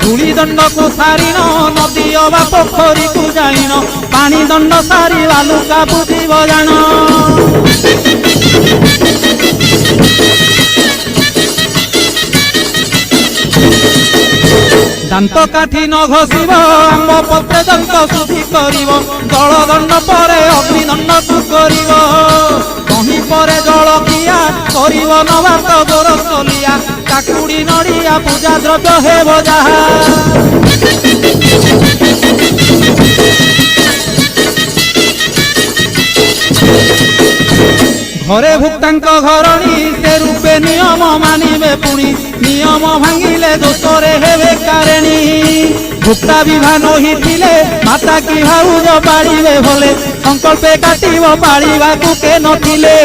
धूली दंड को सारिण नदी अबा पोखरी को जाइन पानी दंड सारी बालुका बुझिब जान दांत काठी न घोषिब आम पत्रे दंत शुद्धि करिब जल दंड पर अग्निदंड को करिब कहीं पर जल किया करिब नबात गोरसलिया काकुड़ी नड़िया पूजा द्रव्य हेब जहा घरे भुक्तांक घरणी से रूपे नियम मानिबे पुणी नियम भांगिले दोषरे हेबे कारेणी भुक्ता विभान होइथिले माता की भाउज पाड़िबे भले संकल्पे काटिब पाड़िबाकु के नथिले।